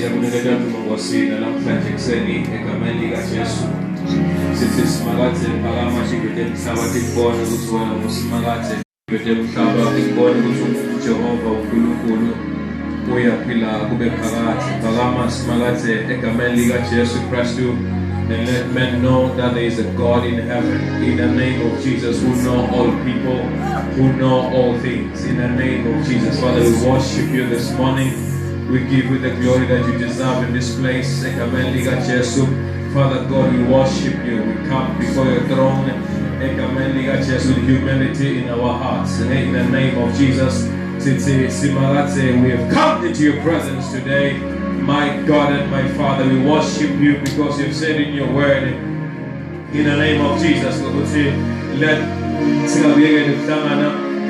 siyakunikeza ngosini namhlanje kuseni egameni likaJesu. Sithi simakathe phakama sibheke emhlaba sikubone ukuthi wena usimakathe bheke emhlaba sikubone ukuthi uJehova uNkulunkulu uyaphila kube phakathi. Phakama simakathe egameni likaJesu Kristu. And let men know that there is a God in heaven, in the name of Jesus, who know all people, who know all things, in the name of Jesus. Father, we worship you this morning. We give you the glory that you deserve in this place. Father God, we worship you. We come before your throne with humility in our hearts. And in the name of Jesus, we have come into your presence today. My God and my Father, we worship you because you've said in your word, in the name of Jesus, let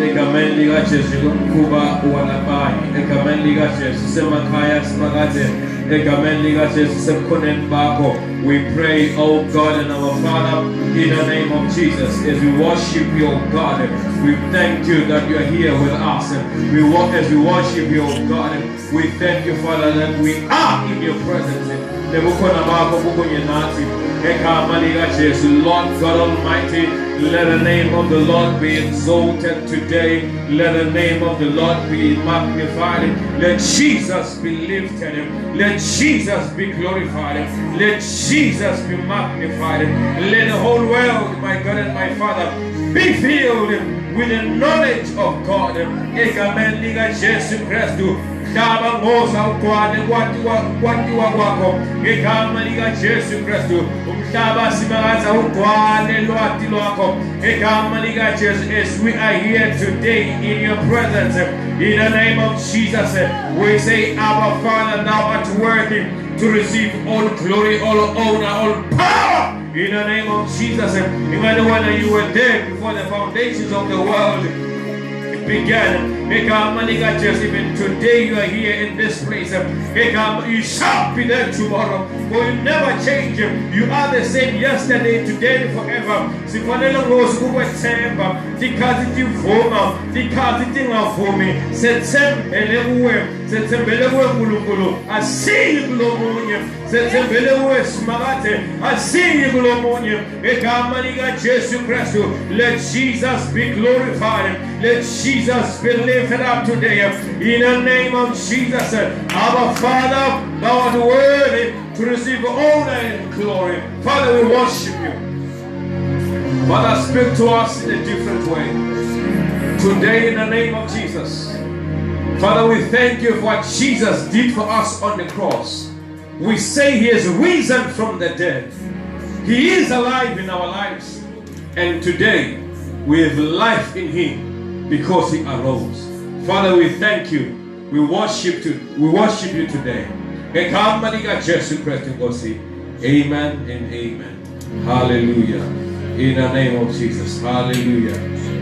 egameni likaJesu kumkhuba walabayi egameni likaJesu semakhaya simakade egameni likaJesu semkhoneni bakho. We pray, oh God and our Father, in the name of Jesus, as we worship you, oh God, we thank you that you are here with us. We walk as we worship you, oh God. We thank you, Father, that we are in your presence. Lord God Almighty, let the name of the Lord be exalted today. Let the name of the Lord be magnified. Let Jesus be lifted. Let Jesus be glorified. Let Jesus be magnified. Let the whole world, my God and my Father, be filled with the knowledge of God. Daba ngoza ukwane kwatiwa kwakho ngegama likaJesu Kristu. Umhlaba simakaza ukwane lwati lwakho ngegama likaJesu. As we are here today in your presence, in the name of Jesus, we say, Our Father, thou art worthy to receive all glory, all honor, all power. In the name of Jesus, even when you were there before the foundations of the world began, even today you are here in this place. You shall be there tomorrow, for you never change. You are the same yesterday, today, and forever. Let Jesus be glorified. Let Jesus be lifted up today. In the name of Jesus, our Father, thou art worthy to receive honor and glory. Father, we worship you. Father, speak to us in a different way today in the name of Jesus. Father, we thank you for what Jesus did for us on the cross. We say he is risen from the dead. He is alive in our lives. And today we have life in him because he arose. Father, we thank you. We worship you. We worship you today. Amen and amen. Hallelujah. In the name of Jesus. Hallelujah.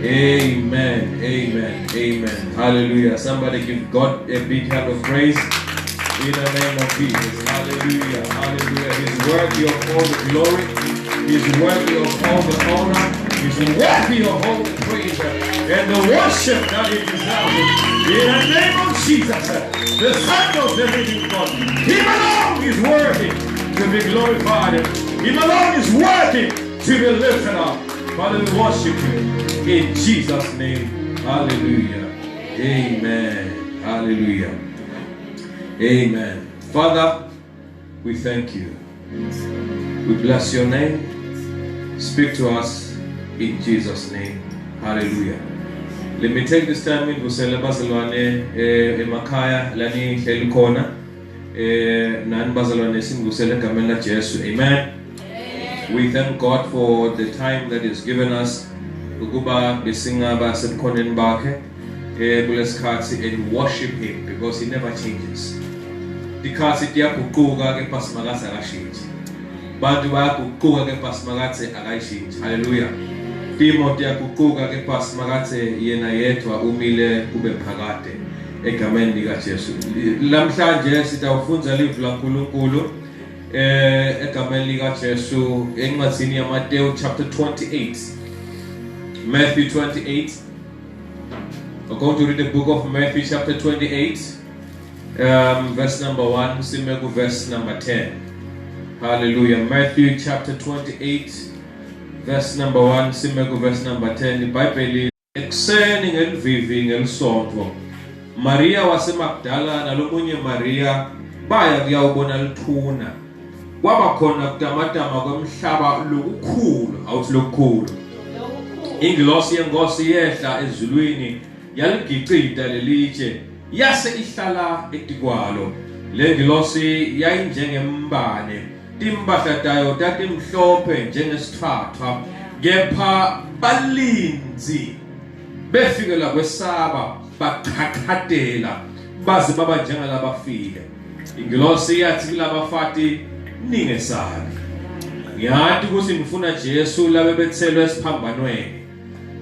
Amen. Amen. Amen. Hallelujah. Somebody give God a big hand of praise. In the name of Jesus. Hallelujah. Hallelujah. He's worthy of all the glory. He's worthy of all the honor. He's worthy of all the praise and the worship that he deserves. In the name of Jesus, the Son of the living God. Him alone is worthy to be glorified. Him alone is worthy to be lifted up. Father, we worship you in Jesus' name. Hallelujah. Amen. Hallelujah. Amen. Father, we thank you. We bless your name. Speak to us in Jesus' name. Hallelujah. Let me take this time in bazalwane emakhaya lani hleli khona nani bazalwane singusele egameni la Jesu. Amen. We thank God for the time that He's given us ukuba besingaba semkhoneni bakhe kulesikhathi and worship Him because He never changes. Ikhathi liyaguquka ke pasimakathe akashintshi. Bantu bayaguquka ke pasimakathe akashintshi. Hallelujah. Timothy yaguquka ke pasimakathe yena yedwa umile kube phakade egameni likaJesu. Lamhlanje sitawufunza livlu laNkulunkulu egameni likaJesu encwadini yaMateyu chapter 28. Matthew 28. We're going to read the book of Matthew chapter 28. verse number 1, sime ku verse number 10. Hallelujah. Matthew chapter 28, verse number 1, sime ku verse number 10. iBhayibheli ekuseni ngelivivi ngelisonto, Maria waseMagdala nalomunye Maria baya kuyawubona lithuna. Kwaba khona kutamatama kwemhlaba lokukhulu, awuthi lokukhulu. Ingilosi yenkosi yehla ezulwini yaligicita lelitshe yase ihlala etikwalo. Le ngilosi yayinjengembane, timpahla tayo tatimhlophe njengesithathwa, kepha balinzi befikela kwesaba baqhaqhadela baze baba njengalabafile. Ingilosi yathi kulabafati, ningesabi. Ngiyathi ukuthi ngifuna Jesu labe bethelwe esiphambanweni,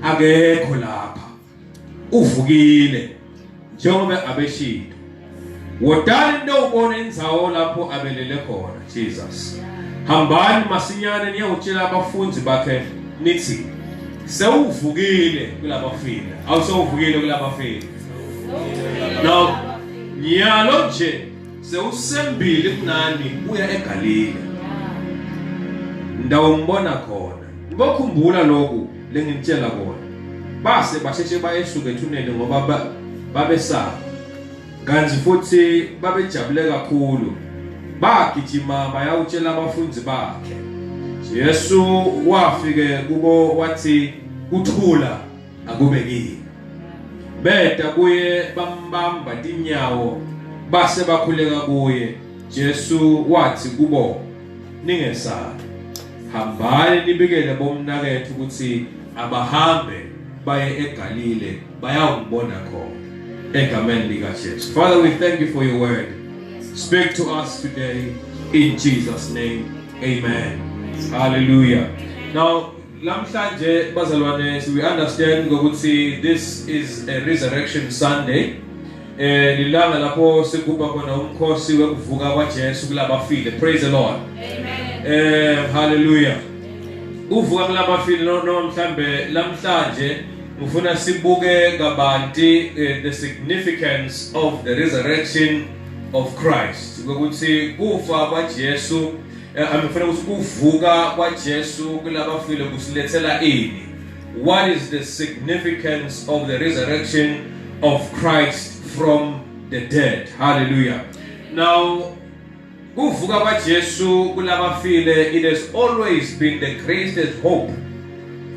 akekho lapha, uvukile njengoba abeshilo. Wodani ndawubona indzawo lapho abelele khona Jesus. Hambani masinyane niyawutshela abafundi bakhe nithi sewuvukile kulabafile. Awusewuvukile kulabafile. Now nyalo nje sewusembili kunani uya eGalile. Ndawo ngibona khona. Ngibakhumbula lokhu lengitshela kona. Base basheshe bayesuka ethuneni ngoba babesaba. Kanti futhi babejabule kakhulu. Bagijima bayawutshela abafundi bakhe. Yesu wafike kubo wathi kuthula akube kini. Beda kuye bambamba tinyawo base bakhuleka kuye. Jesu wathi kubo, ningesabi. Hambani nibikele bomnakethu ukuthi abahambe baye eGalile bayawubona khona. Egameni lika Jesu. Father, we thank you for your word. Speak to us today in Jesus' name. Amen. Hallelujah. Now, lamhlanje bazalwane, we understand ukuthi this is a resurrection Sunday. Lilanga lapho sikuba khona umkhosi wekuvuka kwaJesu kulabafile. Praise the Lord. Amen. Hallelujah. Uvuka kulabafile no mhlambe lamhlanje ngifuna sibuke kabanti the significance of the resurrection of Christ. Ukuthi kufa kwaJesu amefuna ukuthi kuvuka kwaJesu kulabafile kusilethela ini. What is the significance of the resurrection of Christ from the dead? Hallelujah. Now, kuvuka kwaJesu kulabafile, it has always been the greatest hope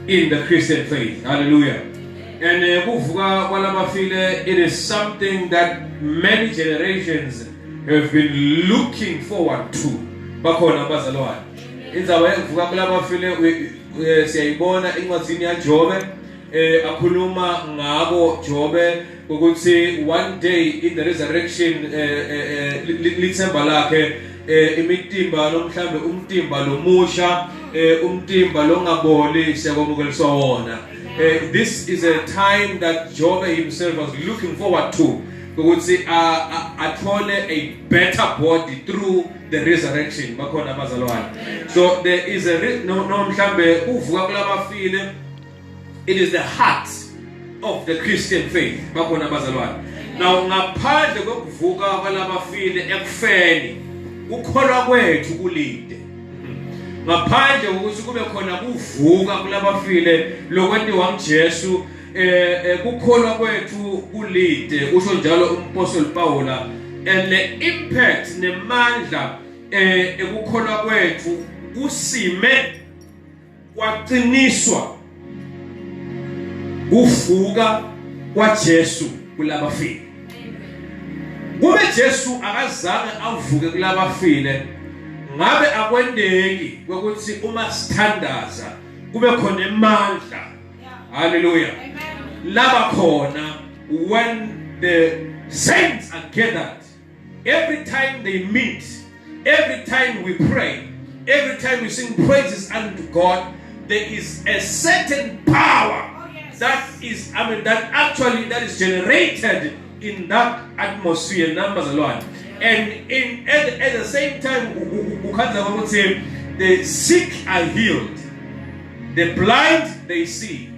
in the Christian faith. Hallelujah. And kuvuka kwalabafile, it is something that many generations have been looking forward to. Bakhona bazalwane. Indzawo yokuvuka kwalabafile siyayibona incwadzini yaJobe, akhuluma ngabo Jobe ukuthi one day in the resurrection lithemba lakhe imitimba nomhlambe umtimba lomusha umtimba longaboli siyakomukeliswa wona. This is a time that Job himself was looking forward to, ukuthi athole a better body through the resurrection. Bakhona bazalwane. So there is a mhlambe uvuka kulabafile, it is the heart of the Christian faith. Bakhona bazalwane. Now ngaphandle kokuvuka kwalabafile ekufeni, ukholwa kwethu kulide. Ngaphandle ukuthi kube khona kuvuka kulabafile lokwentiwa nguJesu, ukukholwa kwethu kulide. Usho njalo umpostoli Paula, and the impact nemandla ukukholwa kwethu kusime kwaqiniswa uvuka kwaJesu kulabafile. Kube Jesu akazange avuke kulabafile, ngabe akwendeki ukuthi uma sithandaza kube khona emandla. Hallelujah. Laba khona when the saints are gathered, every time they meet, every time we pray, every time we sing praises unto God, there is a certain power that is, that is generated in that atmosphere, numbers alone. And at the same time, the sick are healed, the blind they see,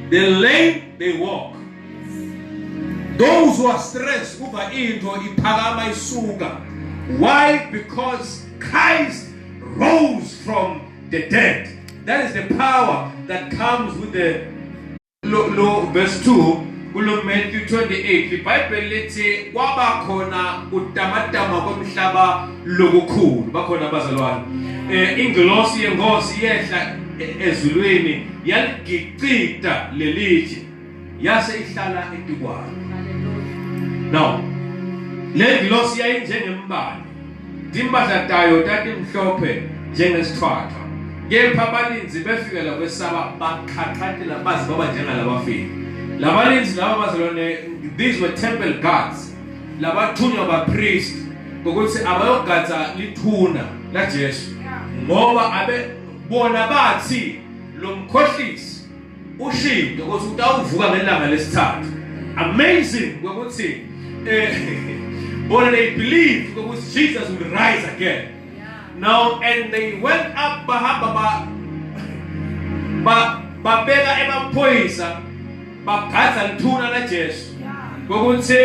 the lame they walk. Those who are stressed kuba into iphakama isuka. Why? Because Christ rose from the dead. That is the power that comes with the verse 2. Kulo Matthew 28 iBhayibheli lithi kwaba khona utamatama komhlaba lokukhulu bakhona abazalwane ingilosi yengosi yehla ezulwini yaligicita lelithi yase ihlala etikwane. Now le ngilosi yayinjengembali dimbadla tayo tatimhlophe njengesithwathwa kepha abalinzi befikela kwesaba bakhaxathela bazi baba njengalabafiki. Labalinzi laba bazalwane, these were temple guards. Labathunywa abapriest ukuthi abayogada lithuna la Jesu. Ngoba abe bona bathi lo mkhohlisi ushinto ukuthi utawuvuka ngelanga lesithathu. Amazing ukuthi bona they believed ukuthi Jesus would rise again. Now and they went up bahamba babeka emaphoyisa bagada lithuna la Jesu ukuthi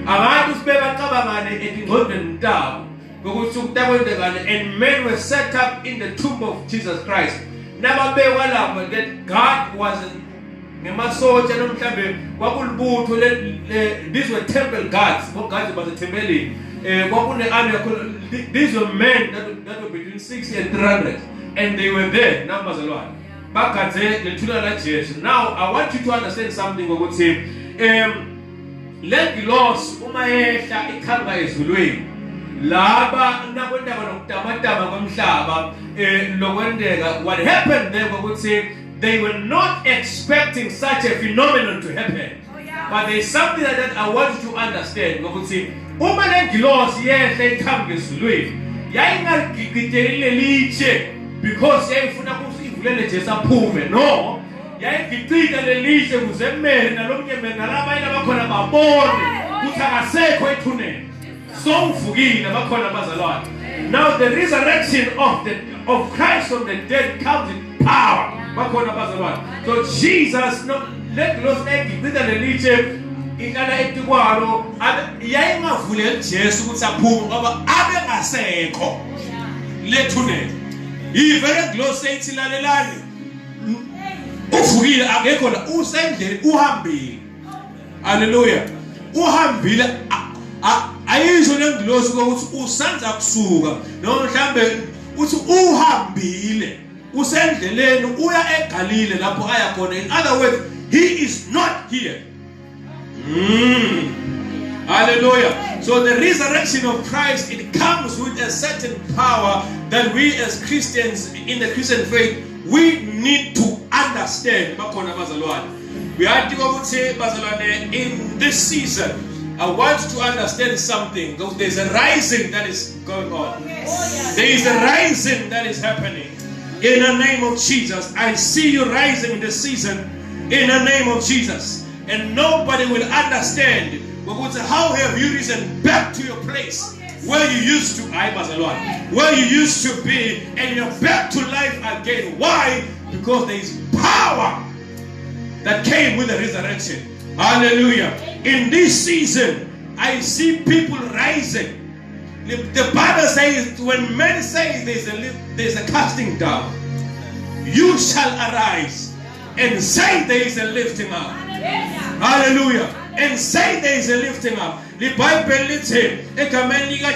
abantu sibeka cabangane edingqondweni ntabo ukuthi ukutakwendekane, and men were set up in the tomb of Jesus Christ. Nababekwa lapho that God wasn't ngemasotsha nomhlambe kwakulibutho these were temple guards bogadi basethempelini kwakune army yakho. These were men that were between 60 and 300 and they were there nambazalwane bagade lethuna la Jesu. Now I want you to understand something ukuthi le ngilosi uma yehla ikhamba ezulwini laba nakwendaba nokutamatama komhlaba lokwendeka. What happened there ukuthi they were not expecting such a phenomenon to happen. But there's something like that I want you to understand ukuthi uma le ngilosi yehla ikhamba ezulwini yayingagigithelile liche because yayifuna ukuthi ivulele Jesu aphume. No, yayigicita lelihle kuze mmeli nalomnye mmeli nalabanye abakhona babone ukuthi akasekho ethuneni sowuvukile abakhona abazalwane. Now the resurrection of Christ from the dead comes in power bakhona abazalwane. So Jesus no let los egicita lelihle ingana etikwalo yayingavuleli Jesu ukuthi aphume ngoba abe ngasekho lethuneni. Ivele glosi ethi lalelani uvukile akekho la usendleni uhambile. Hallelujah. Uhambile ayisho lengilosi ukuthi usanza kusuka noma mhlambe uthi uhambile usendleleni uya eGalile lapho aya khona. In other words, he is not here. Hallelujah. So the resurrection of Christ, it comes with a certain power that we as Christians in the Christian faith we need to understand. We are in this season. I want you to understand something. There's a rising that is going on. There is a rising that is happening. In the name of Jesus, I see you rising in this season. In the name of Jesus. And nobody will understand. How have you risen back to your place where you used to, where you used to be, and you're back to life again? Why? Because there is power that came with the resurrection. Hallelujah. In this season, I see people rising. The Bible says, when men say there's a casting down, you shall arise and say there is a lifting up. Hallelujah. And say there is a lifting up. The Bible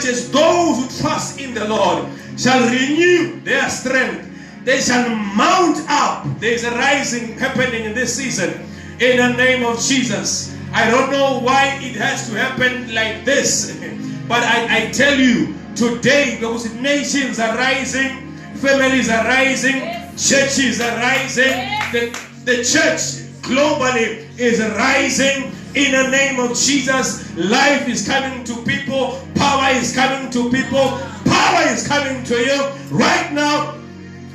says, those who trust in the Lord shall renew their strength. They shall mount up. There is a rising happening in this season. In the name of Jesus. I don't know why it has to happen like this. But I tell you, today those nations are rising, families are rising, churches are rising. The church globally is rising. In the name of Jesus, life is coming to people, power is coming to people, power is coming to you right now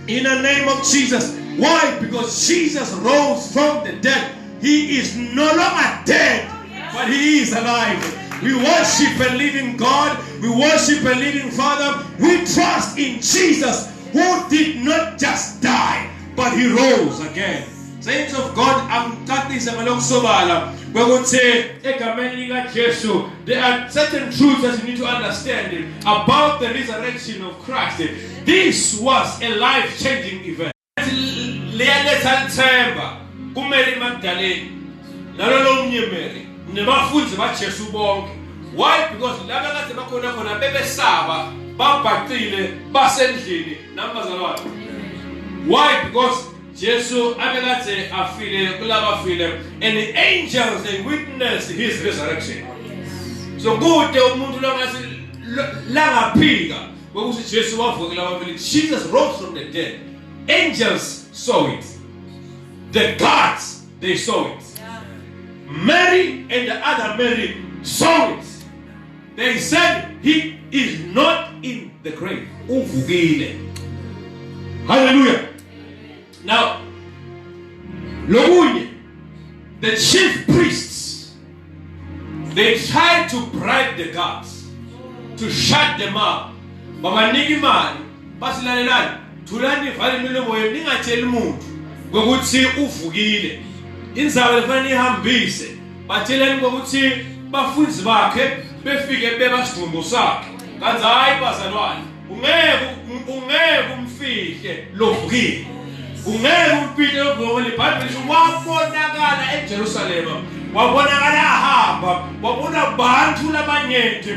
in the name of Jesus. Why? Because Jesus rose from the dead. He is no longer dead, but he is alive. We worship a living God. We worship a living Father. We trust in Jesus, who did not just die, but he rose again. Saints of God, I'm Kati Samalok Sobala. There are certain truths that you need to understand about the resurrection of Christ. This was a life-changing event. Why? Because why? Because Jesus and the angels, they witnessed his resurrection. So go to Jesus rose from the dead. Angels saw it. The gods, they saw it. Mary and the other Mary saw it. They said he is not in the grave. Hallelujah. Now, the chief priests, they tried to bribe the gods to shut them up. But bafunzi bakhe befike bebasidumbu sakhe kanti hayi bazalwane ungeke umfihle lovukile ungeke umpile lovukile iBhayibheli wabonakala eJerusalem wabonakala ahamba wabona abantu labanyenti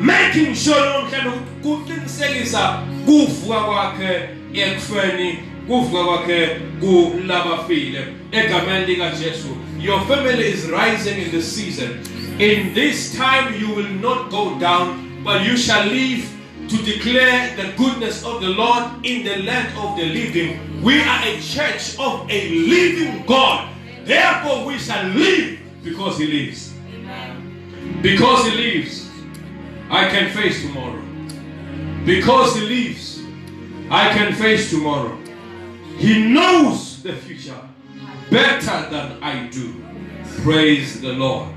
making sure nomhlanje ukuqinisekisa kuvuka kwakhe ekufeni kuvuka kwakhe kulabafile egameni lika Jesu. Your family is rising in this season. In this time you will not go down, but you shall live to declare the goodness of the Lord in the land of the living. We are a church of a living God. Therefore we shall live because he lives. Amen. Because he lives, I can face tomorrow. Because he lives, I can face tomorrow. He knows the future better than I do. Praise the Lord.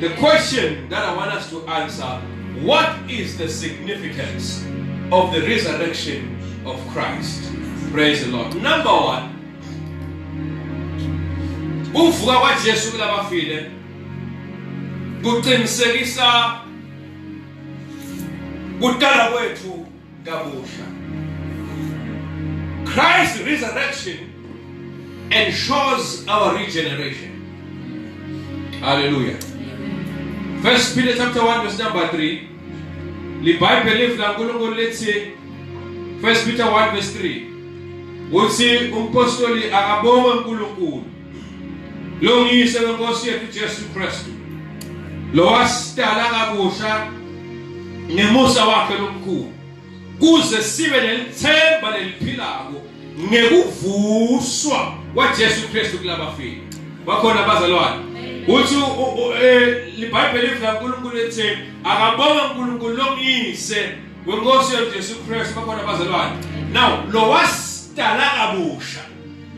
The question that I want us to answer, what is the significance of the resurrection of Christ? Praise the Lord. Number one, ukuvuka kwaJesu kulabafile kuqinisekisa kudala kwethu kabusha. Christ's resurrection ensures our regeneration. Hallelujah. First Peter chapter 1 verse number 3. The Bible live la nkulunkulu lethi First Peter 1 verse 3. Uthi umpostoli akabonga uNkulunkulu lo nguyise wenkosi yethu Jesu Kristu lo wasidala kabusha ngemusa wakhe lomkhulu kuze sibe nelithemba leliphilako ngekuvuswa kwaJesu Kristu kulabafile. Bakhona abazalwane uthi iBhayibheli lithi uNkulunkulu ethi akabonga uNkulunkulu lo nguyise wenkosi yethu Jesu Kristu. Bakhona abazalwane. Now lo wasidala kabusha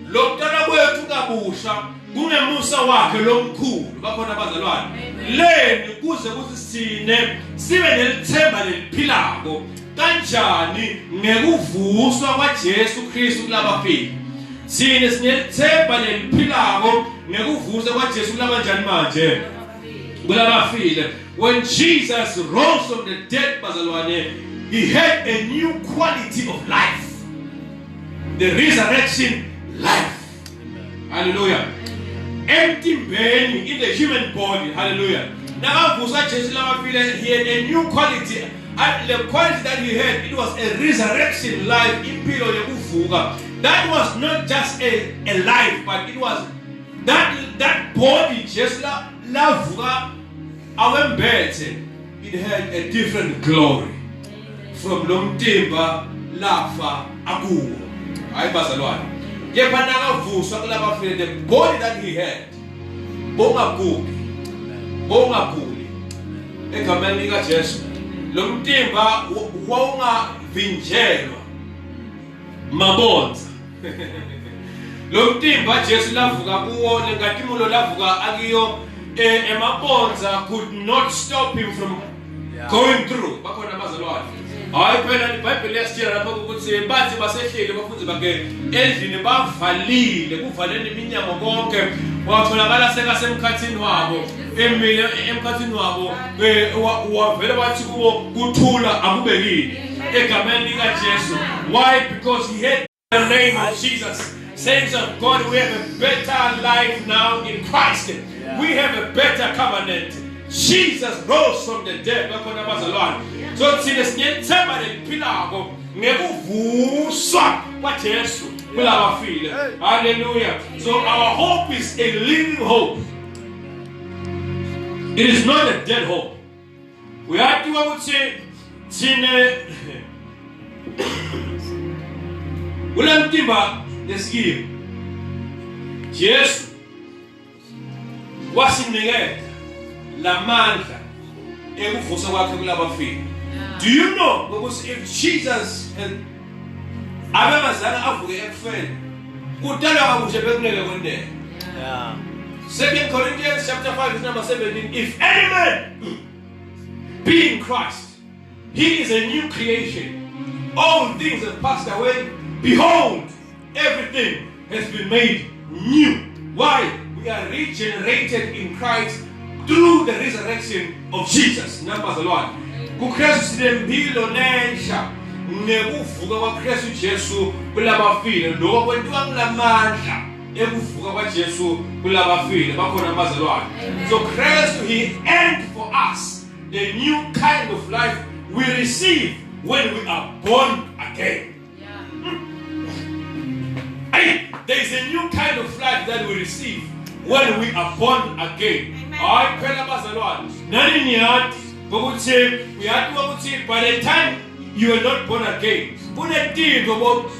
lo kudala kwethu kabusha kungemusa wakhe lomkhulu. Bakhona abazalwane leni kuze kuthi sine sibe nelithemba leliphilako kanjani ngekuvuswa kwaJesu Kristu kulabafile. Sine sinelithemba leliphilako ngekuvuswa kwaJesu kulabanjani manje kulabafile. When Jesus rose from the dead, bazalwane, he had a new quality of life. The resurrection life. Hallelujah. Empty being in the human body. Hallelujah. Now Jesus he had a new quality. And the quality that he had, it was a resurrection life. That was not just a life, but it was that body just it had a different glory. From Lomtimba, Lafa, Agu. I bazalwane. The body that he had, bonga kuli, egameni lika Jesu. Lomtimba wonga vinjelwa mabonza. Lomtimba Jesu lavuka kuwo lengatimulo lavuka akiyo emabonza could not stop him from going through. Bakhona abazalwane. Hayi phela iBhayibheli yasitshela lapho ukuthi bathi basehlele bafunzi bakhe endlini bavalile kuvaleni iminyango konke watholakala sekasemkhathini wabo emile emkhathini wabo wavele wathi kubo kuthula akubekile egameni lika Jesu. Why? Because he had the name of Jesus. Saints of God, we have a better life now in Christ. We have a better covenant. Jesus rose from the dead. So thina sinethemba leliphilako ngekuvuswa kwaJesu kulabafile. Hallelujah. So our hope is a living hope. It is not a dead hope. We have to ukuthi thina ulemtimba lesikiwe Jesu wasinikeza lamandla ekuvusa kwakhe kulabafile. Do you know because if Jesus abemazana avuke ekufeni kudala kabushe bekunele kwendela. 2 Corinthians chapter 5 verse number 17, if any man be in Christ, he is a new creation. All things have passed away. Behold, everything has been made new. Why? We are regenerated in Christ through the resurrection of Jesus. Number the Lord. KuKristu sinempilo lensha ngekuvuka kwaKristu Jesu kulabafile lokho kwentiwa kulamandla ekuvuka kwaJesu kulabafile bakhona abazalwane. So Christ he earned for us the new kind of life we receive when we are born again. There is a new kind of life that we receive when we are born again. I phela bazalwane nani niyathi ukuthi uyathi ukuthi by the time you are not born again kunetinto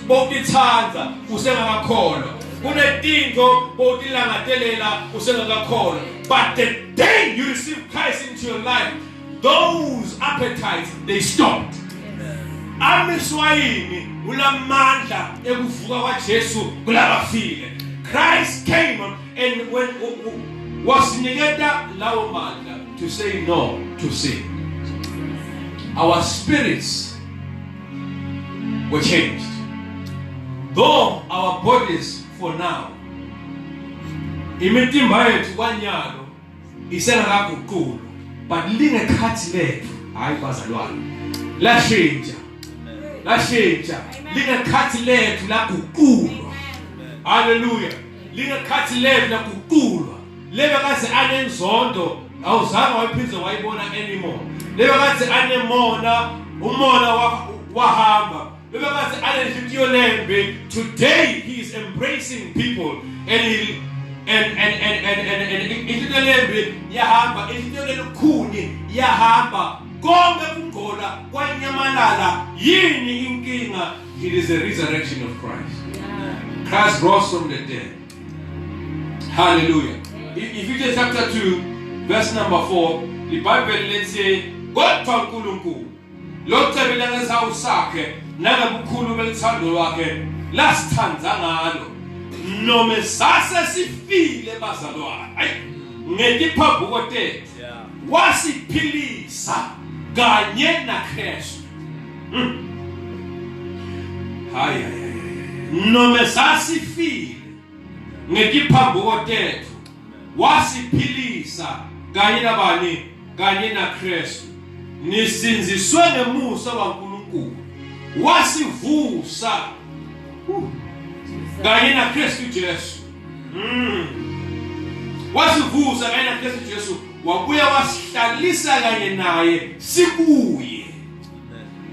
bokuthanza usengakakholwa, kunetinto bokulangadelela usengakakholwa, but the day you receive Christ into your life, those appetites they stopped. Amiswayini ulamandla ekuvuka kwaJesu kulabafile. Christ came and when wasiniketa lawo mandla to say no to sin. Our spirits were changed. Though our bodies for now imitimba yethu kwanyalo isengakaguqulwa, but lingekhathi lethu hayi bazalwane lashintsha lingekhathi lethu laguqulwa. Hallelujah. Lingekhathi lethu laguqulwa. Lebekathi anenzondo awuzange wayiphindze wayibona anymore. Lebekathi anemona umona wahamba. Lebekathi anenhliziyo lembe. Today he is embracing people and inhliziyo lembe yahamba, inhliziyo lelukhuni yahamba. Konke kungcola kwanyamalala yini inkinga? It is the resurrection of Christ. Christ rose from the dead. Hallelujah. Ephesians chapter 2 verse number 4, the Bible let's say God uNkulunkulu lokucebela ngesawu sakhe nangabukhulu belithando lwakhe lasithandza ngalo noma sase sifile bazalwane ngetiphambuko tethu wasiphilisa kanye naKristu. Hayi noma sasifile ngetiphambuko tethu wasiphilisa kanye nabani? Kanye naKristu. Nisinziswe ngemusa kaNkulunkulu wasivusa kanye naKristu Jesu. Wasivusa kanye naKristu Jesu, wabuya wasihlalisa kanye naye sibuye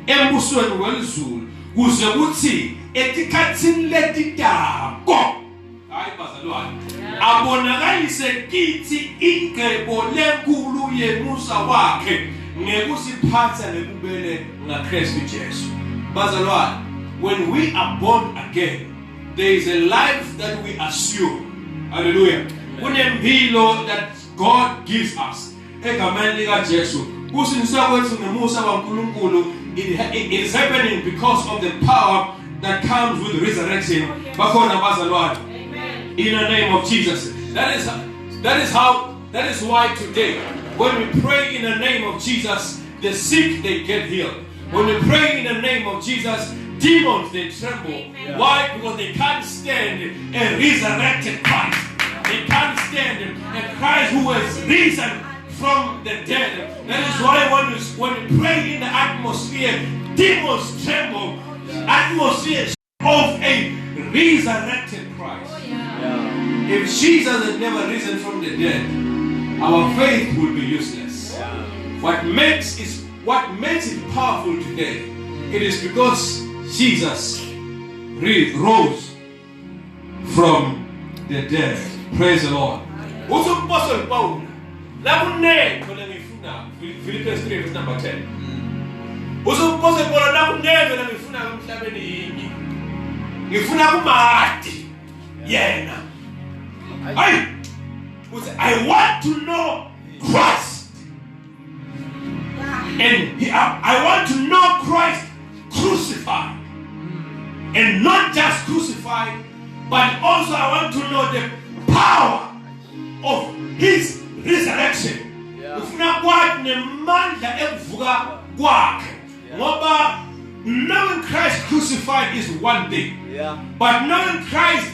embusweni welizulu kuze kuthi etikhathini letidako hayi bazalwane abonakalise kithi ingcebo lenkulu yemusa wakhe ngekusiphatha nekubele ngaKristu Jesu. Bazalwane, when we are born again, there is a life that we assume. Hallelujah. Kunempilo that God gives us. Egameni lika Jesu. Kusinisa kwethu ngemusa kaNkulunkulu, it is happening because of the power that comes with resurrection. Bakhona bazalwane. In the name of Jesus. That is why today when we pray in the name of Jesus, the sick they get healed. When we pray in the name of Jesus, demons they tremble. Why? Because they can't stand a resurrected Christ. They can't stand a Christ who has risen from the dead. That is why when we pray in the atmosphere, demons tremble. Atmosphere of a resurrected Christ. If Jesus had never risen from the dead, our faith would be useless. What makes it powerful today, it is because Jesus rose from the dead. Praise the Lord. Also, Apostle Paul, Philippians 3 verse number 10. Also, Apostle Paul, I want to know Christ. And I want to know Christ crucified. And not just crucified, but also I want to know the power of His resurrection. Knowing Christ crucified is one thing. But knowing Christ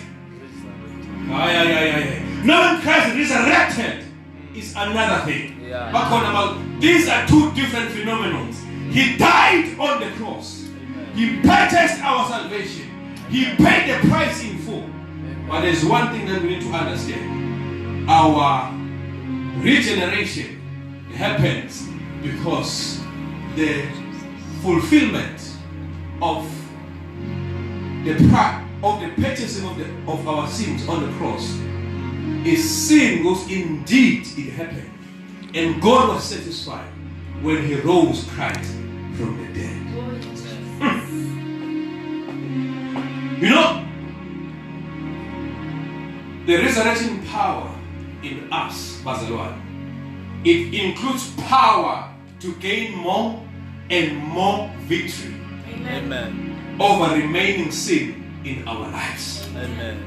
resurrected is another thing. These are two different phenomena. He died on the cross. He purchased our salvation. He paid the price in full. But there's one thing that we need to understand. Our regeneration happens because the fulfillment of the purchasing of our sins on the cross is sin was indeed it happened. And God was satisfied when He rose Christ from the dead. You know, the resurrection power in us, Bazalwane, it includes power to gain more and more victory. Amen. Over remaining sin in our lives. Amen.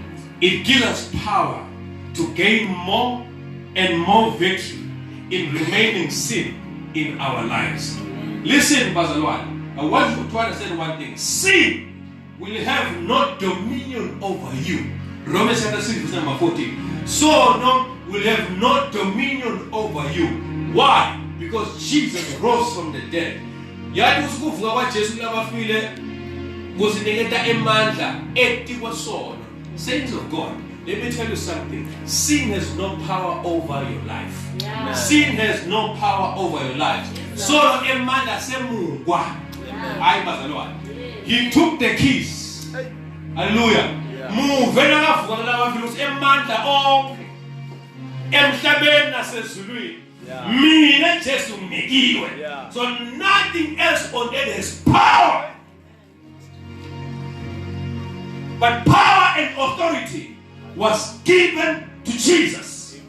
It gives us power to gain more and more victory in remaining sin in our lives. Listen, Bazalwane, I want you to understand one thing. Sin will have no dominion over you. Romans chapter 6 verse number 14. So no will have no dominion over you. Why? Because Jesus rose from the dead. Saints of God, let me tell you something. Sin has no power over your life. Yeah. Sin has no power over your life. So He took the keys. Hallelujah. Move So nothing else on earth has power. But power and authority was given to Jesus.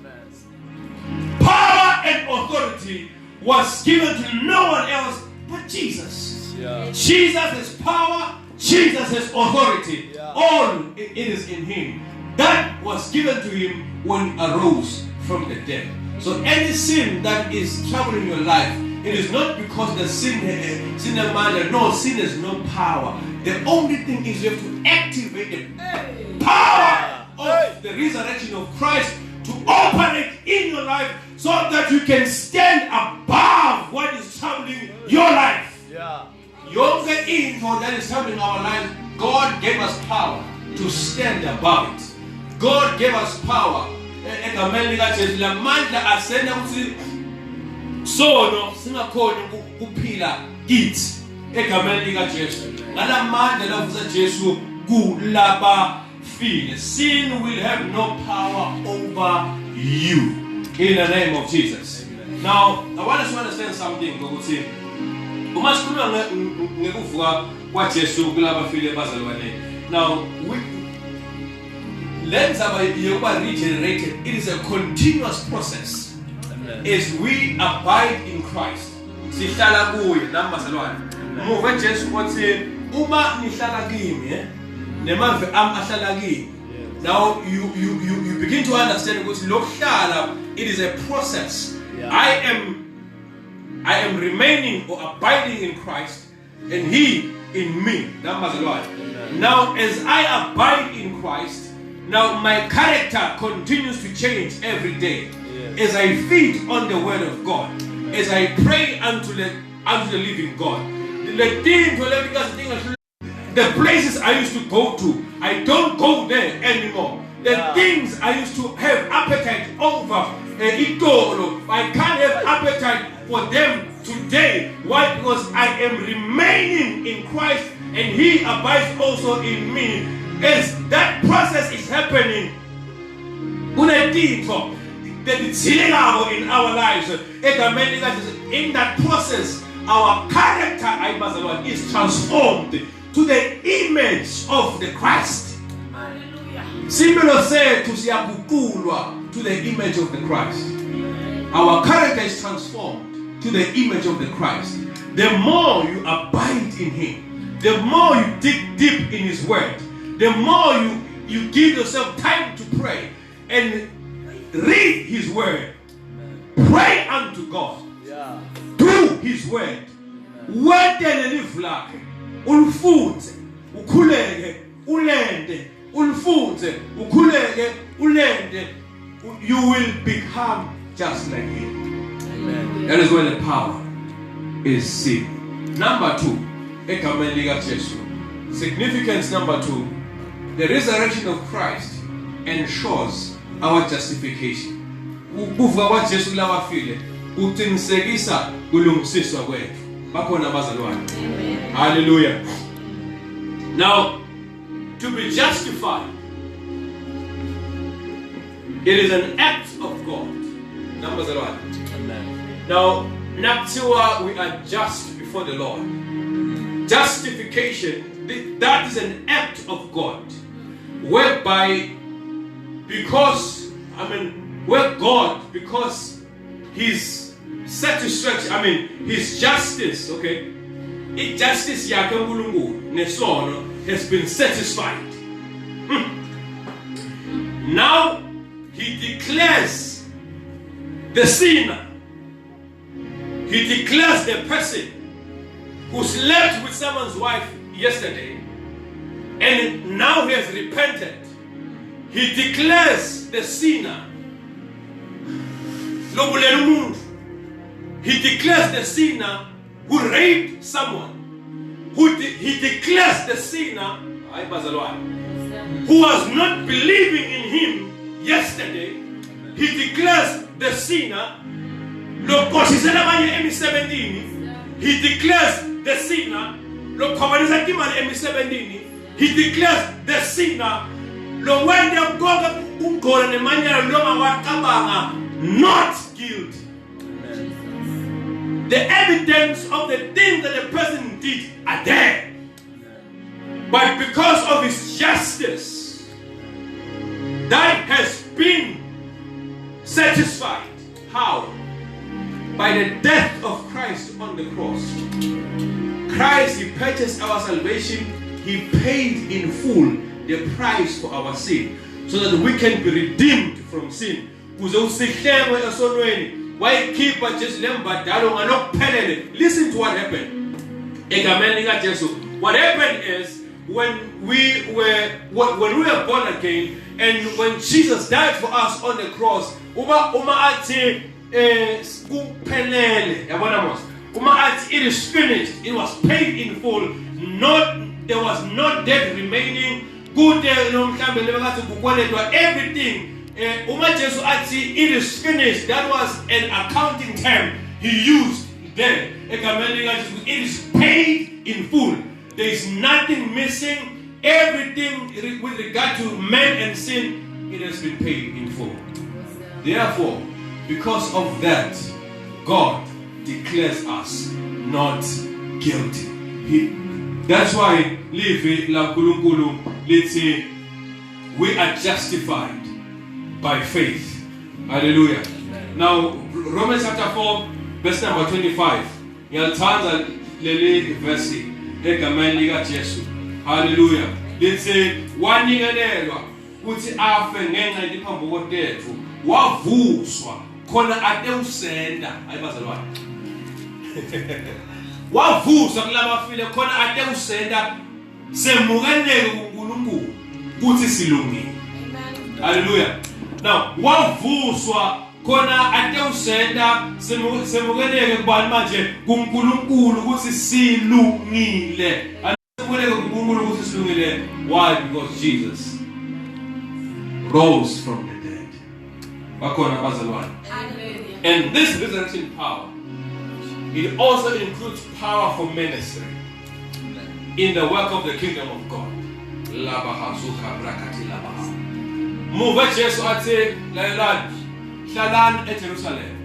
Power and authority was given to no one else but Jesus. Jesus has power, Jesus has authority. All it is in Him. That was given to Him when He arose from the dead. So any sin that is troubling your life, it is not because the sin has no power. The only thing is you have to activate the power of the resurrection of Christ to operate in your life so that you can stand above what is troubling your life. Younger info that is troubling our life, God gave us power to stand above it. God gave us power. Sono singakhona ukuphila kithi egameni lika Jesu. Ngalamandla lavuza Jesu kulaba file. Sin will have no power over you in the name of Jesus. Now, I want us to understand something ukuthi uma sikhuluma ngekuvuka kwaJesu kulaba file bazalwane. Now, lenza yokuba regenerated, it is a continuous process. As we abide in Christ, sihlala kuye namazalwane. Muve Jesu wathi uma nihlala kimi nemave ahlala kimi. Now you begin to understand ukuthi lokuhlala, it is a process. I am remaining or abiding in Christ and He in me. Namazalwane. Now as I abide in Christ, Now my character continues to change every day as I feed on the word of God, as I pray unto the living God. The places I used to go to, I don't go there anymore. The things I used to have appetite over, I can't have appetite for them today. Why? Because I am remaining in Christ and He abides also in me. As that process is happening, in our lives, in that process, our character is transformed to the image of the Christ. Similar said to the image of the Christ. Our character is transformed to the image of the Christ. The more you abide in Him, the more you dig deep in His word, the more you give yourself time to pray and read His word, pray unto God, do His word. Word and live like ulfunze, ukhuleke, ulende, ulfunze, ukhuleke, ulende, you will become just like Him. Amen. That is where the power is seen. Number 2, significance number 2, the resurrection of Christ ensures our justification. Hallelujah. Now, to be justified, it is an act of God. Number 1. Now, Naptiwa, we are just before the Lord. Justification, that is an act of God, whereby because His satisfaction, His justice, okay, justice has been satisfied. Now He declares the sinner, He declares the person who slept with someone's wife yesterday and now he has repented. He declares the sinner. He declares the sinner who raped someone. He declares the sinner who was not believing in Him yesterday. He declares the sinner. He declares the sinner. He declares the sinner. Not guilty. The evidence of the things that the person did are there. But because of His justice, that has been satisfied. How? By the death of Christ on the cross. Christ, He purchased our salvation. He paid in full the price for our sin, so that we can be redeemed from sin. Why keep just listen to what happened. What happened is when we were born again, and when Jesus died for us on the cross, it is finished. It was paid in full. There was no debt remaining. Everything. It is finished. That was an accounting term He used then. It is paid in full. There is nothing missing. Everything with regard to man and sin, it has been paid in full. Therefore, because of that, God declares us not guilty. That's why let's say we are justified by faith. Hallelujah. Now, Romans chapter 4, verse number 25. Hallelujah. Let's say waningelelwa uthi afe ngenxa yiphambo kodethu wavuswa khona ade usenda ayibazalwane. Wavuswa kulabafile khona ade usenda semukeneke kuNkulunkulu kuthi silungile. Hallelujah. Now, wavuswa khona ake usenda semukeleke kubani manje kuNkulunkulu ukuthi silungile. Semukeleke kuNkulunkulu ukuthi silungile. Why? Because Jesus rose from the dead. Bakhona abazalwane. And this resurrection power, it also includes power for ministry in the work of the kingdom of God. Muva Jesu athi lalelani hlalani eJerusalem.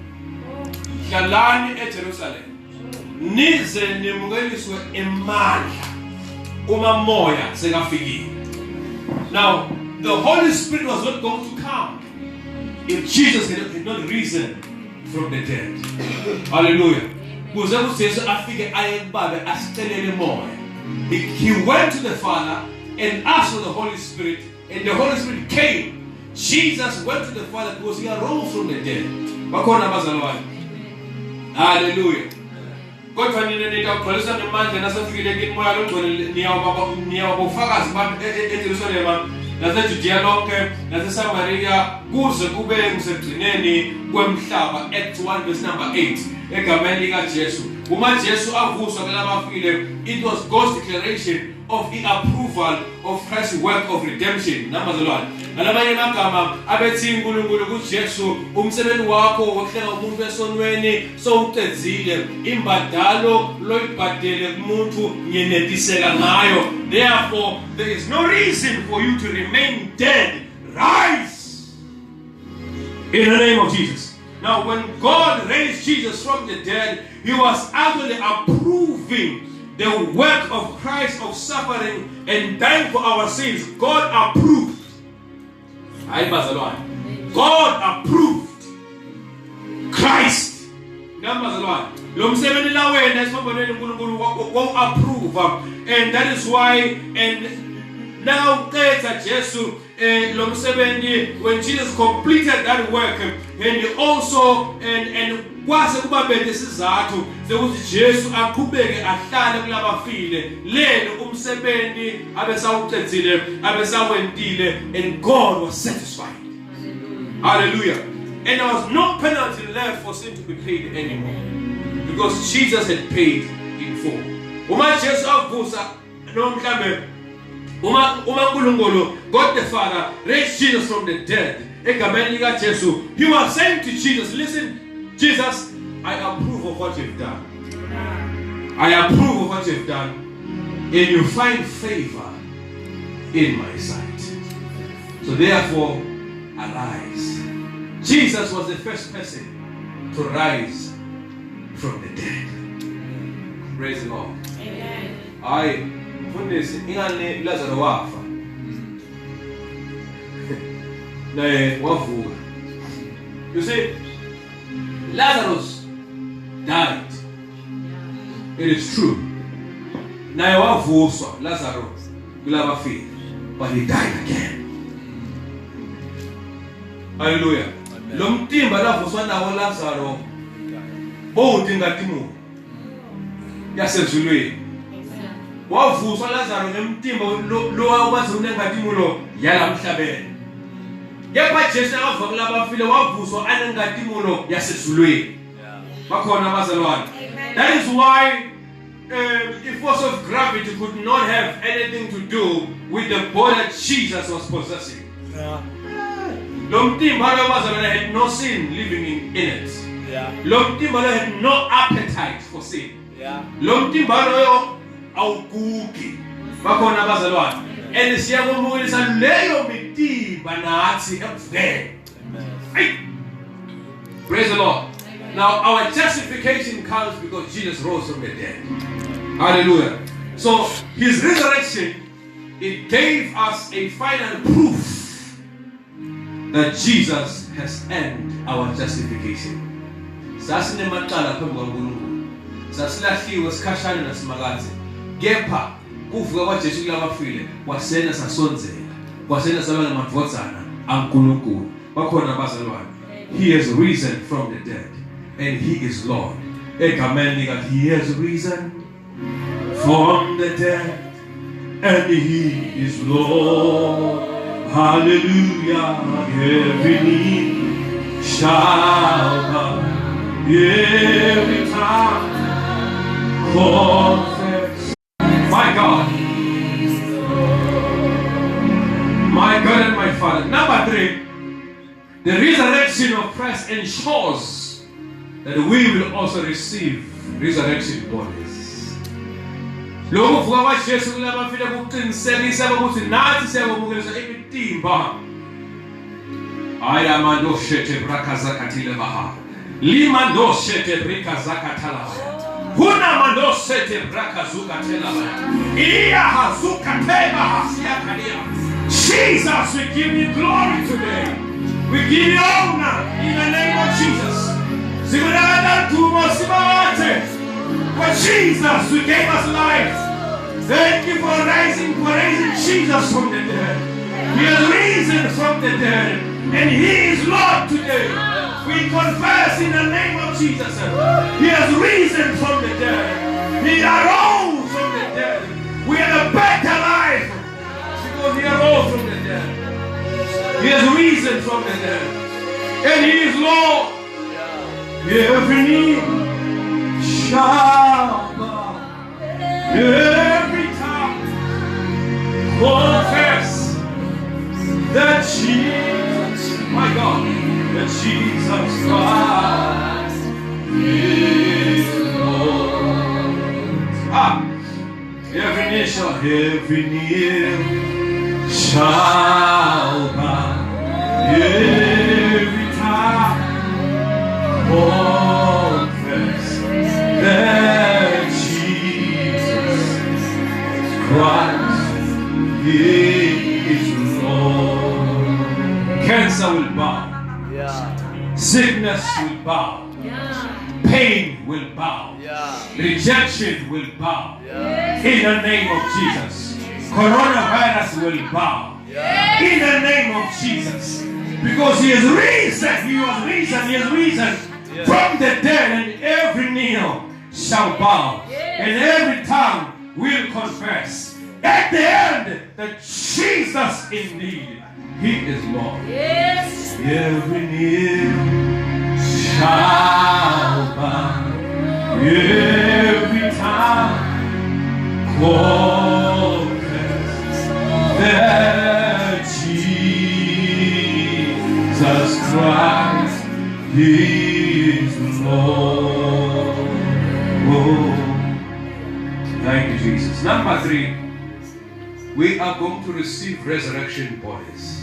Hlalani eJerusalem. Nize nimukeliswe emandla uma moya sekafikile. Now, the Holy Spirit was not going to come if Jesus had not risen from the dead. Hallelujah. Kuze uJesu afike aye kuBaba asicelele moya. He went to the Father and asked for the Holy Spirit, and the Holy Spirit came. Jesus went to the Father because he arose from the dead. Bakhona abazalwane. Hallelujah. Kodwa nina nitaqolisa nemandla nasefikile kini moya longcwele niyawabofakazi eJerusalem naseJudea lonke naseSamaria kuze kube ngisekugcineni kwemhlaba. Acts 1 verse number 8 egameni likaJesu. Uma Jesu avuswa kwabafile, it was God's declaration of the approval of Christ's work of redemption. Namazalwane. Ngamanye amagama abethi uNkulunkulu kuJesu umsebenzi wakho wokuhlenga umuntu esonweni sowuqedzile, imbadalo loyibhadele kumuntu ngenetiseka ngayo. Therefore there is no reason for you to remain dead. Rise in the name of Jesus. Now when God raised Jesus from the dead, he was actually approving the work of Christ of suffering and dying for our sins. God approved. God approved Christ. And that is why, and now Jesus, when Jesus completed that work, and he also and kwase kuba bendisizathu sekuthi Jesu aqhubeke ahlale kulabafile lelo umsebenzi abesawuqedzile abesawentile, and God was satisfied. Hallelujah. And there was no penalty left for sin to be paid anymore because Jesus had paid in full. Uma Jesu avusa nomhlambe uma uNkulunkulu God the Father raised Jesus from the dead egameni lika Jesu, he was saying to Jesus, listen Jesus, I approve of what you've done. I approve of what you've done, and you find favor in my sight. So therefore, arise. Jesus was the first person to rise from the dead. Praise the Lord. Amen. I put this in Lazarus wafa. You see, Lazarus died. It is true. Naye wavuswa Lazarus kulabafile, but he died again. Hallelujah. Lo mtimba lavuswa nawo Lazarus bowudingatimu yasezulwini. Wavuswa Lazarus ngemtimba lo wazi unengatimu lo yala emhlabeni. Yepha Jesu akavuka kulabafile wavuswa anengatimu lo yasezulwini. Bakhona abazalwane. That is why the force of gravity could not have anything to do with the body that Jesus was possessing. Lo mtimba lo abazalwane had no sin living in it. Lo mtimba lo had no appetite for sin. Lo mtimba lo awugugi. Bakhona abazalwane. And siyabonisa leyo mitimba nathi evele. Praise the Lord. Now our justification comes because Jesus rose from the dead. Hallelujah. So his resurrection, it gave us a final proof that Jesus has earned our justification. Sasine maqala phambi kwaNkulunkulu. Sasilahliwe sikhashana nasimakazi. Kepha kuvuka kwaJesu kulabafile wasena sasonzela. Wasena saba ngamadvodzana aNkulunkulu. Bakhona abazalwane. He has risen from the dead. And he is Lord. Egameni that he has risen from the dead, and he is Lord. Hallelujah. Every knee shall bow, every tongue confess. My God. My God and my Father. Number 3. The resurrection of Christ ensures that we will also receive resurrection bodies. Lokhu kuvuka kwaJesu kulabafile kuqinisekisa ukuthi nathi siyakubukelisa imitimba. Ayamando shete brakaza katile baha. Limando shete brakaza katala. Huna mando shete brakazuka tela baha. Iya hazuka tela hasia kalia. Jesus, we give you glory today. We give you honor in the name of Jesus. For Jesus, who gave us life. Thank you for raising Jesus from the dead. He has risen from the dead. And He is Lord today. We confess in the name of Jesus. He has risen from the dead. He arose from the dead. We have a better life because He arose from the dead. He has risen from the dead. And He is Lord. Every knee shall bow, every tongue confess that Jesus, my God, that Jesus Christ is Lord. Every knee shall bow, every tongue confess that Jesus Christ is Lord. Cancer will bow. Sickness will bow. Pain will bow. Rejection will bow. In the name of Jesus. Coronavirus will bow. In the name of Jesus. Because He has risen. He was risen. He has risen from the dead, and every knee shall bow, and every tongue will confess at the end that Jesus indeed, He is Lord. Yes. Every knee shall bow, every tongue confess that Jesus Christ is Lord. Oh, thank you, Jesus. Number 3, we are going to receive resurrection bodies.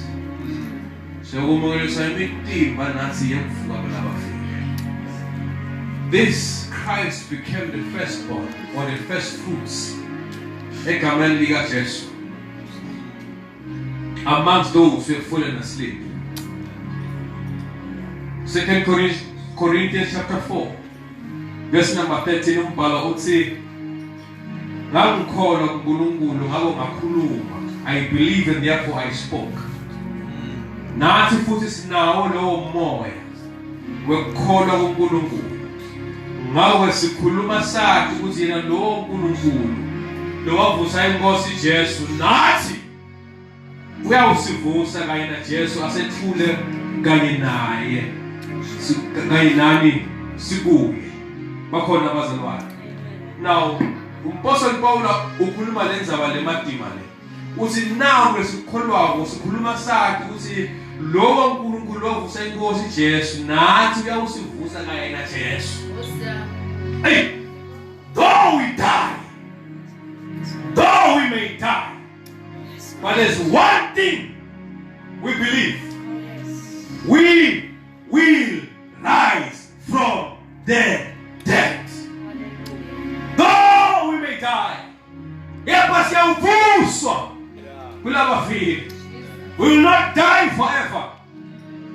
This Christ became the firstborn, or the first fruits, amongst those who have fallen asleep. 2 Corinthians chapter 4, verse number 13, umbhalo uthi, ngakukholwa kuNkulunkulu ngako ngakhuluma, I believe and therefore I spoke. Nathi futhi sinawo lowo moya wekukholwa kuNkulunkulu. Ngawe sikhuluma sathi ukuthi yena lowo uNkulunkulu lo wavusa inkosi Jesu, nathi uyawusivusa kanye naJesu asethule kanye naye. Kanye nani sikuye. Bakhona abazalwane. Now, uMpostoli Paul ukhuluma lenzaba lemadima le. Uthi nawo lesikholwako sikhuluma sathi ukuthi lowo uNkulunkulu wavusa inkosi Jesu, nathi uyawusivusa kanye naJesu. Hey, though we die, though we may die, but there's one thing we believe. We will rise from the dead. Though we may die, we will not die forever,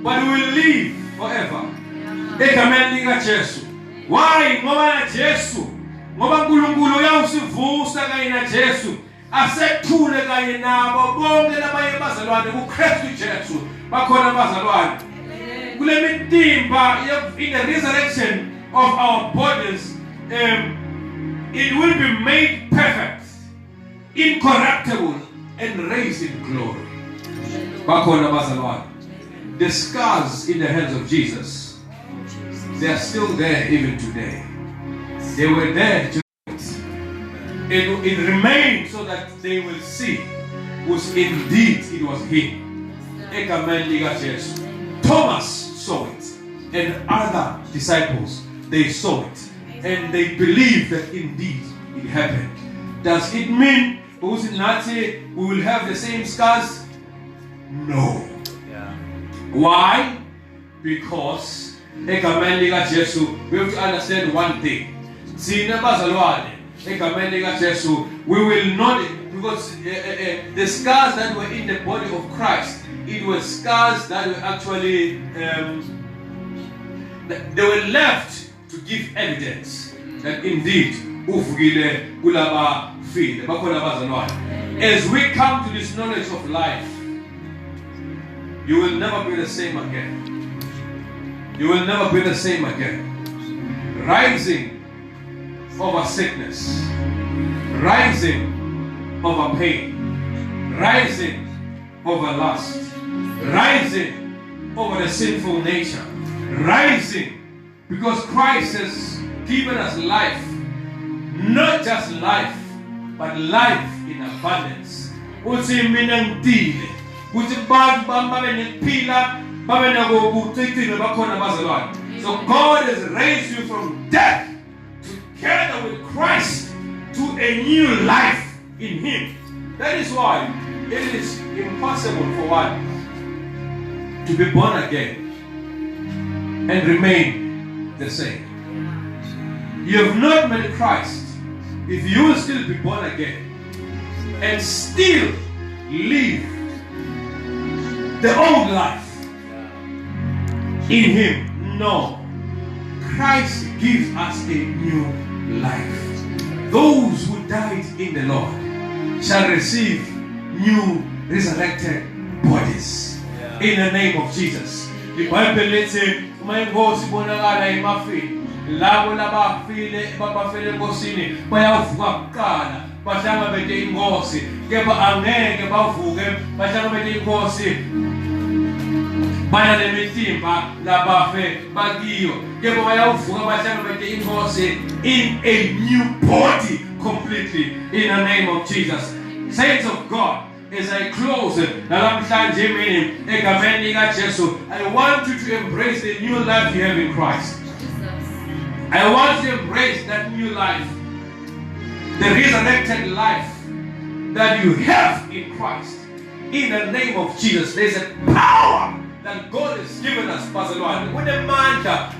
but we will live forever. Why? Ngoba Jesu, ngoba uNkulunkulu uyawusivusa kanye naJesu, asethule kanye nabo bonke labanye bazalwane kuKristu Jesu. Bakhona abazalwane kule mitimba in the resurrection of our bodies. It will be made perfect, incorruptible, and raised in glory. The scars in the hands of Jesus, they are still there even today. They were there to it remained so that they will see was indeed it was him. Thomas saw it, and other disciples, they saw it, and they believed that indeed it happened. Does it mean we will have the same scars? No. Why? Because we have to understand one thing. We will not, because the scars that were in the body of Christ, it was scars that were actually they were left to give evidence that indeed as we come to this knowledge of life, you will never be the same again. You will never be the same again. Rising over sickness, rising over pain, rising over lust, rising over the sinful nature, rising because Christ has given us life, not just life, but life in abundance. So God has raised you from death together with Christ to a new life in Him. That is why it is impossible for one to be born again and remain the same. You have not met Christ if you will still be born again and still live the old life in Him. No. Christ gives us a new life. Those who died in the Lord shall receive new resurrected bodies in the name of Jesus. The Bible says, "My God, sibonakala emafini, labo labafile babafele enkosini bayavuka kuqala, bahlanga bethe inkosi, kepha angeke bavuke bahlanga bethe inkosi baya lemitimba labafe bakiyo, kepha bayavuka bahlanga bethe inkosi in a new body completely in the name of Jesus." Saints of God, as I close, I want you to embrace the new life you have in Christ. I want you to embrace that new life, the resurrected life that you have in Christ. In the name of Jesus, there's a power that God has given us, Pastor Lord. With the mantra,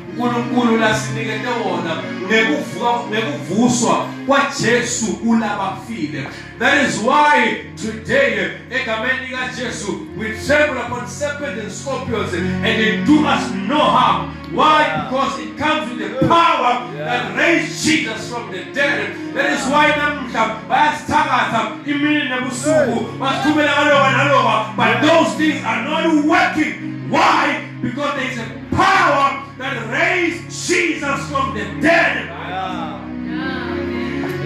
that is why today we trample upon serpents and scorpions and they do us no harm. Why? Because it comes with the power that raised Jesus from the dead. That is why but those things are not working. Why? Because there is a power that raised Jesus from the dead.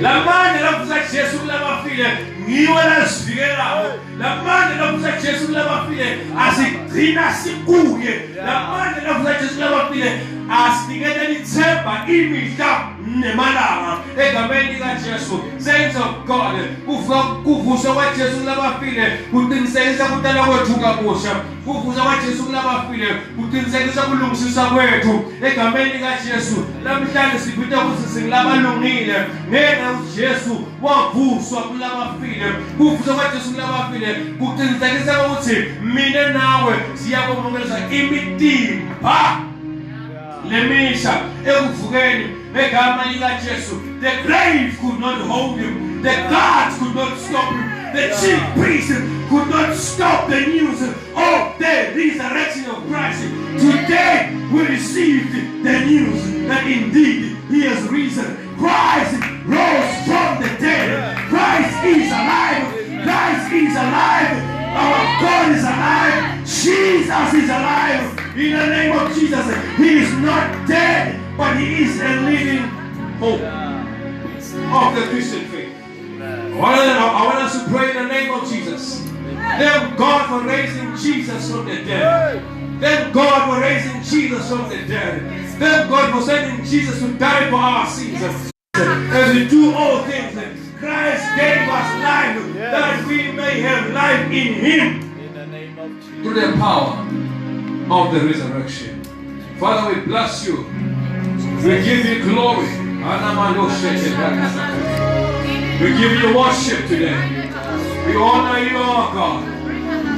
La mano la kuza Jesu labafile ngiwe lasivikelayo. La mano la kuza Jesu labafile asigcina sikuye. La mano la kuza Jesu labafile asinikela ithemba imihla nemalanga egameni kaJesu. Saints of God, kuvuswa kwaJesu labafile kuqinisekisa kudala kwethu kabusha. Kuvuswa kwaJesu labafile kuqinisekisa kulungisisa kwethu egameni kaJesu. Namhlanje siphethe ukuthi singabalungile ngenxa uJesu wavuswa kulabafile. Kuvuswa kwaJesu kulabafile kuqinisekisa ukuthi mina nawe siyakomukelisa imitimba lemisha ekuvukeni egama likaJesu. The grave could not hold him. The guards could not stop him. The chief priests could not stop the news of the resurrection of Christ. Today we received the news that indeed He has risen. Christ rose from the dead. Christ is alive. Christ is alive. Our God is alive. Jesus is alive. In the name of Jesus, He is not dead, but He is a living hope of the Christian faith. I want us to pray in the name of Jesus. Thank God for raising Jesus from the dead. Thank God for raising Jesus from the dead. Thank God for sending Jesus to die for our sins. As we do all things, Christ gave us life that we may have life in Him. In the name of Jesus. Through the power of the resurrection. Father, we bless you. We give you glory. We give you worship today. We honor you, our God.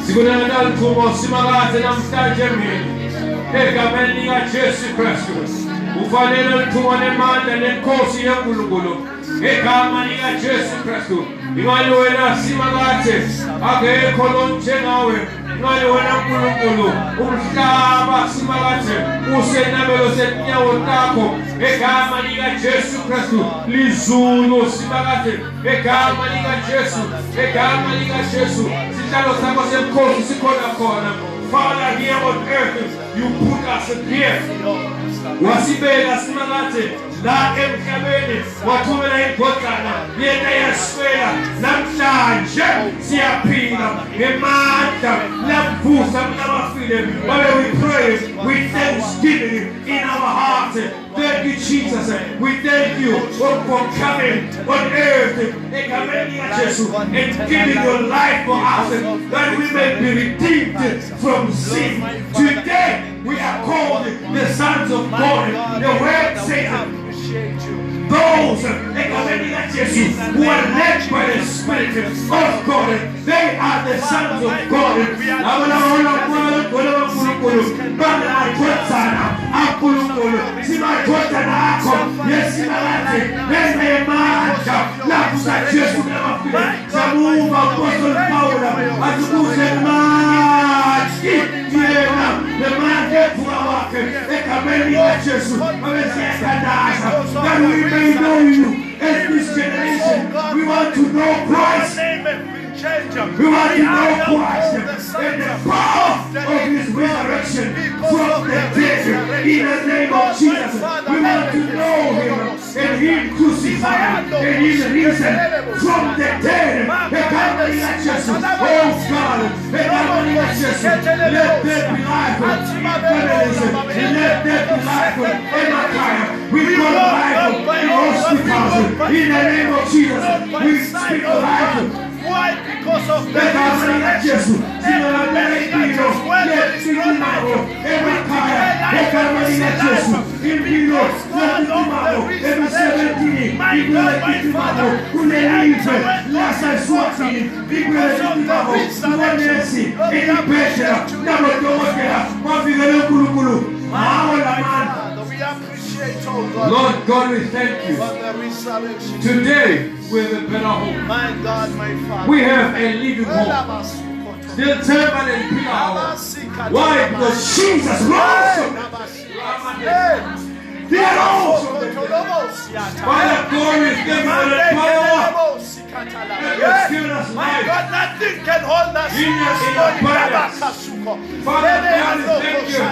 Sikunenda mtumo simagaze na mstaje mimi. Egameni ya Yesu Kristo. Ufanele mtumo ne manda ne kosi ya kulugulu. Egameni ya Yesu Kristo. Imani wena simagaze. Age kolonche nawe. Imani wena kulugulu. Umshaba simagaze. Usenabelo setnyawo tako. Egameni ya Yesu Kristo. Lizulu simagaze. Egameni ya Yesu. Egameni ya Yesu. Father, here on earth, you put us here. Wasibela simangate la emkabeni watumela impotana yena yaswela namhlanje siyaphinda ngemandla lavusa mnabafile. Father, we pray with thanksgiving in our hearts. Thank you, Jesus. We thank you for coming on earth and giving your life for us that we may be redeemed from sin. Today we are called the sons of God. The word says those who are led by the Spirit of God, they are the sons of God. That we may know you as this generation. We want to know Christ. We want to know Christ and the power of His resurrection from the dead. In the name of Jesus, we want to know Him and Him crucified and His risen from the dead. Oh God, let there be life. Let there be life. We go life in hospitals. In the name of Jesus, we speak life. Why? Because of the resurrection. Lord God, we thank you. Today we have a better hope. My God, my Father. We have a living hope. Still turban and pillar. Why? Because Jesus rose from the dead. He rose from the dead. By the glory is given to the power. My God, nothing can hold us. Father, thank you.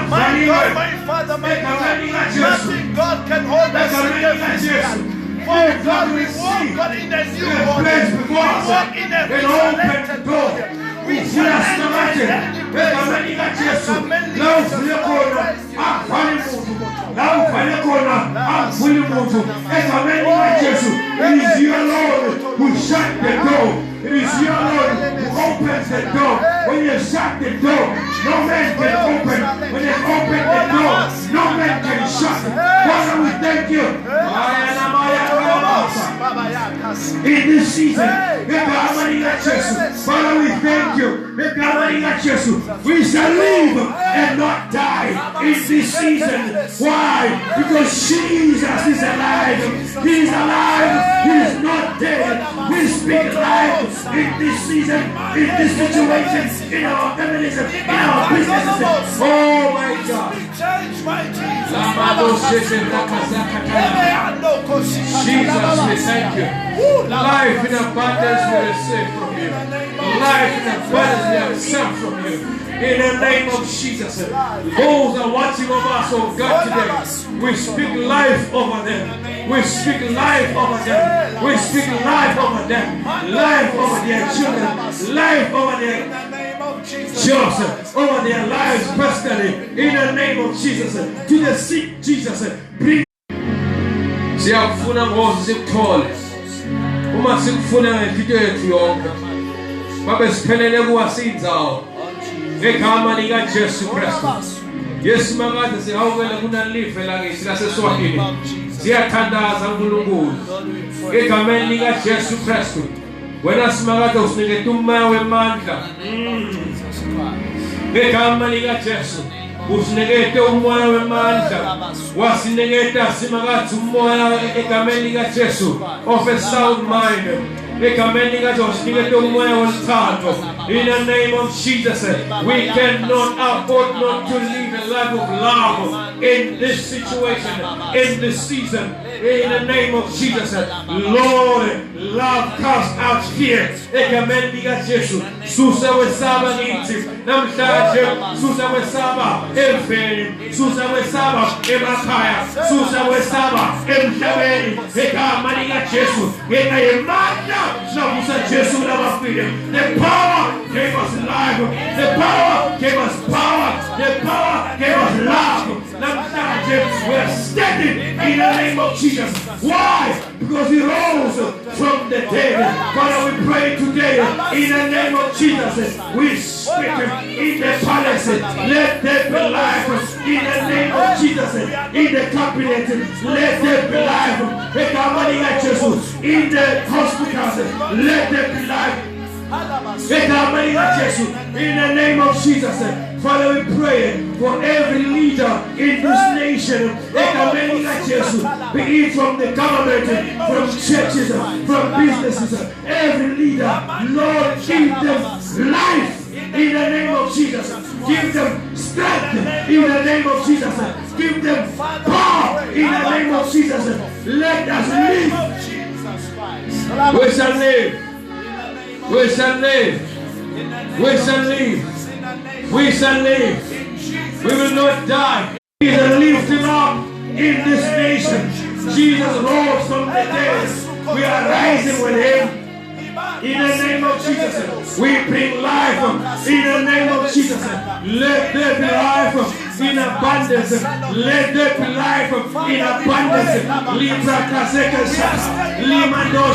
My God, my Father, my God, nothing God can hold us. Oh God, we walk God in the new world. We walk in the resurrected door. We shall It is your Lord who shut the door. It is your Lord who opens the door. When you shut the door, no man can open. When you open the door, no man can shut. Father, we thank you. In this season, Father, we thank you. We shall live and not die in this season. Why? Because Jesus is alive. He is alive. He is not dead. We speak life in this season, in this situation, in our feminism, in our businesses. Oh my God. Jesus, we thank you. Life in abundance we receive from you. Life in abundance we accept from you. In the name of Jesus. Those are watching over us, oh God, today. We speak life over them. We speak life over them. We speak life over them. Life over their children. Life over their jobs. Over their lives personally. In the name of Jesus. To the sick, Jesus. Bring. Siyakufuna ngozi sikuthole. Uma sikufuna ngempilo yethu yonke. Babe siphelele kuwasinzawo. Ngegama lika Jesu Kristu. Yesu makade sihawukela kunalive lakithi laseSwahili. Siyathandaza uNkulunkulu. Ngegameni lika Jesu Kristu. Wena simakade usinikete umoya wemandla. Ngegama lika Jesu. Usinikete umoya wemandla. Wasiniketa simakade umoya egameni lika Jesu of a sound mind. In the name of Jesus, we cannot afford not to live a life of love in this situation, in this season. In the name of Jesus, Lord, love casts out fear. Susa wesaba ngithi namhlanje, susa wesaba emfeni, susa wesaba emakhaya, susa wesaba emhlabeni. Egama lika Jesu, ngenxa yemandla. The power gave us life. The power gave us power. The power gave us love. We are standing in the name of Jesus. Why? Because He rose from the dead. Father, we pray today in the name of Jesus. We speak in the palace. Let there be life. In the name of Jesus. In the cabinet. Let there be life. In the hospitals. Let there be life. In the name of Jesus. Father, we pray for every leader in this nation, be it from the government, from churches, from businesses, every leader, Lord, give them life in the name of Jesus. Give them strength in the name of Jesus. Give them power in the name of Jesus. Let us live. We shall live. We shall live. We shall live. We shall live. We will not die. Jesus lifted up in this nation. Jesus rose from the dead. We are rising with Him. In the name of Jesus, we bring life. In the name of Jesus, let there be life in abundance. Let there be life in abundance. Libra kaseka shaka, limando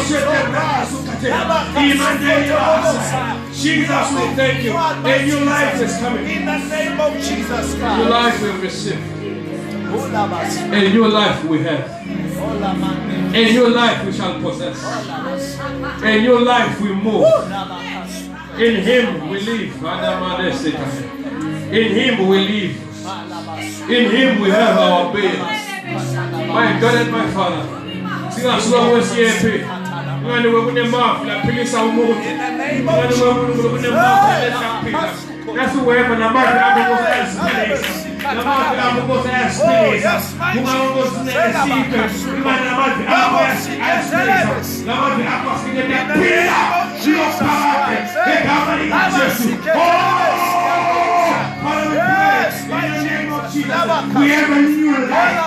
Jesus, we thank you. And your life is coming. In the name of Jesus Christ. Your life will receive. And your life we have. In your life we shall possess. In your life we move. In Him we live. In Him we live. In Him we have our being. My God and my Father. In the name of Jesus. That's the way for the market I'm going to ask. We have a new life.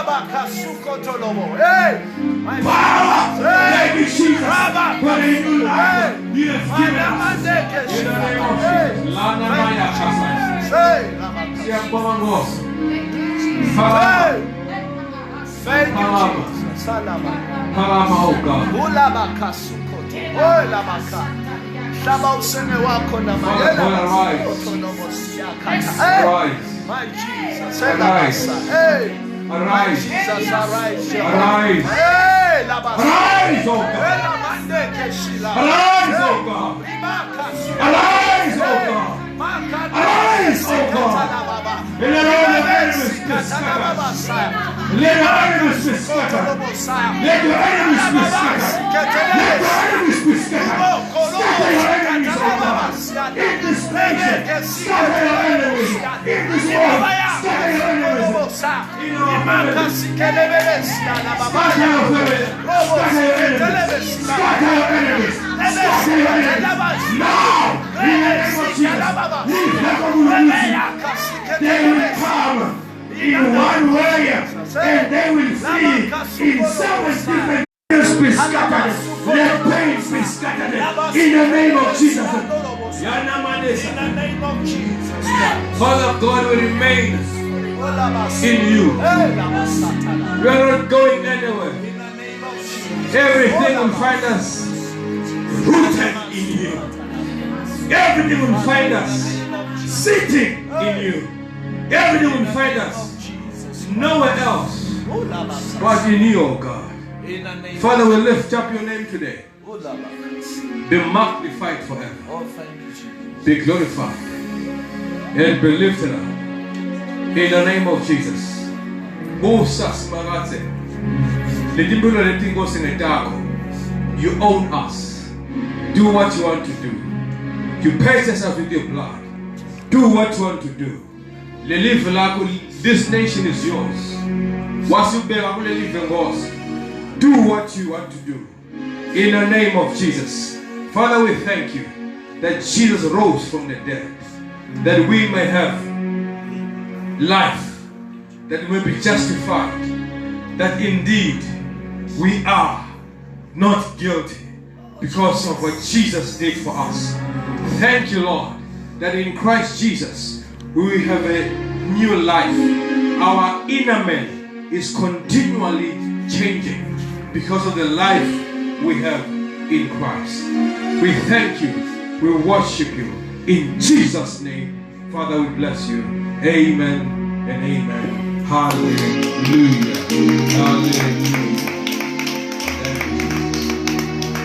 Power. Thank you, Jesus. For a new life. You have given us. In the name of Jesus. Thank you, Jesus. Oh God. My Jesus, arise. Arise. Jesus, arise. Arise. Arise, oh God. Arise, oh God. Arise, oh God. Arise, oh God. And let all the enemies be scattered. Let the enemies be scattered. Let the enemies be scattered. Let the enemies be scattered. Scatter your enemies, oh God. In this nation, scatter your enemies. In this world, scatter your enemies. In our family, scatter your enemies. Scatter your enemies. Scatter your enemies. Scatter your enemies. Now, in the name of Jesus, we have a be scattered. Let pains be scattered. In the name of Jesus. In the name of Jesus Christ. Father God will remain in you. We are not going anywhere. In the name of Jesus. Everything will find us rooted in you. Everything will find us sitting in you. Everything will find us nowhere else but in you, oh God. Father, we lift up your name today. Be magnified forever. Be glorified and be lifted up. In the name of Jesus. You own us. Do what you want to do. You purchase us with your blood. Do what you want to do. This nation is yours. Do what you want to do. In the name of Jesus. Father, we thank you that Jesus rose from the dead, that we may have life, that we may be justified, that indeed we are not guilty because of what Jesus did for us. Thank you, Lord, that in Christ Jesus we have a new life. Our inner man is continually changing because of the life we have in Christ. We thank you. We worship you. In Jesus' name, Father, we bless you. Amen and amen. Hallelujah. Hallelujah.